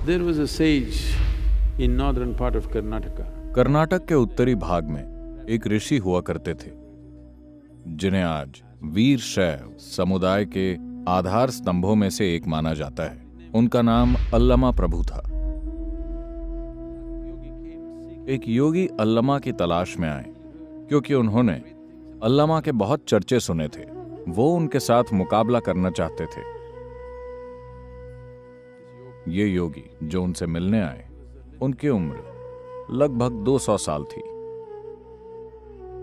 There was a sage in northern part of Karnataka. Karnataka के उत्तरी भाग में एक ऋषि हुआ करते थे जिन्हें आज वीर शैव समुदाय के आधार स्तंभों में से एक माना जाता है। उनका नाम अल्लमा प्रभु था। एक योगी अल्लमा की तलाश में आए क्योंकि उन्होंने अल्लमा के बहुत चर्चे सुने थे। वो उनके साथ मुकाबला करना चाहते थे। ये योगी जो उनसे मिलने आए, उनकी उम्र लगभग 200 साल थी।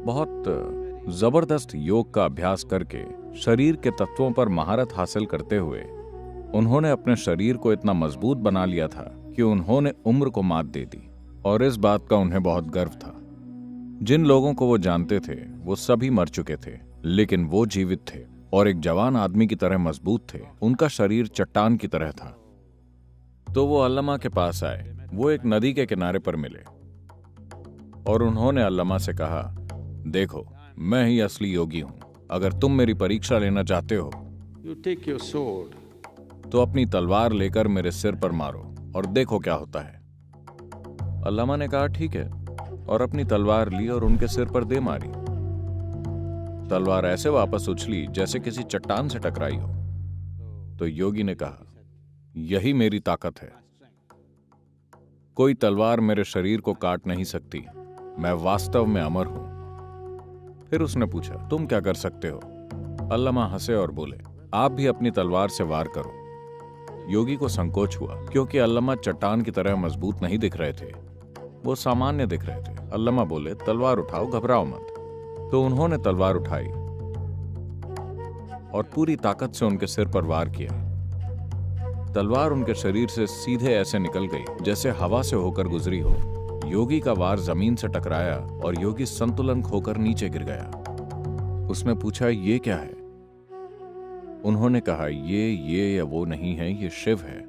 बहुत जबरदस्त योग का अभ्यास करके शरीर के तत्वों पर महारत हासिल करते हुए उन्होंने अपने शरीर को इतना मजबूत बना लिया था कि उन्होंने उम्र को मात दे दी, और इस बात का उन्हें बहुत गर्व था। जिन लोगों को वो जानते थे वो सभी मर चुके थे, लेकिन वो जीवित थे और एक जवान आदमी की तरह मजबूत थे। उनका शरीर चट्टान की तरह था। तो वो अल्लमा के पास आए। वो एक नदी के किनारे पर मिले और उन्होंने अल्लमा से कहा, देखो, मैं ही असली योगी हूं। अगर तुम मेरी परीक्षा लेना चाहते हो You take your sword. तो अपनी तलवार लेकर मेरे सिर पर मारो और देखो क्या होता है। अल्लमा ने कहा, ठीक है, और अपनी तलवार ली और उनके सिर पर दे मारी। तलवार ऐसे वापस उछली जैसे किसी चट्टान से टकराई हो। तो योगी ने कहा, यही मेरी ताकत है। कोई तलवार मेरे शरीर को काट नहीं सकती। मैं वास्तव में अमर हूं। फिर उसने पूछा, तुम क्या कर सकते हो? अल्लमा हंसे और बोले, आप भी अपनी तलवार से वार करो। योगी को संकोच हुआ क्योंकि अल्लमा चट्टान की तरह मजबूत नहीं दिख रहे थे, वो सामान्य दिख रहे थे। अल्लमा बोले, तलवार उठाओ, घबराओ मत। तो उन्होंने तलवार उठाई और पूरी ताकत से उनके सिर पर वार किया। तलवार उनके शरीर से सीधे ऐसे निकल गई जैसे हवा से होकर गुजरी हो। योगी का वार जमीन से टकराया और योगी संतुलन खोकर नीचे गिर गया। उसने पूछा, ये क्या है? उन्होंने कहा, ये या वो नहीं है, ये शिव है।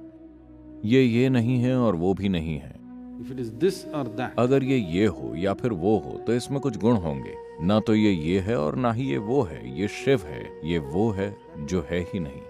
ये नहीं है और वो भी नहीं है। If it is this or that. अगर ये हो या फिर वो हो तो इसमें कुछ गुण होंगे। ना तो ये है और ना ही ये वो है। ये शिव है, ये वो है जो है ही नहीं।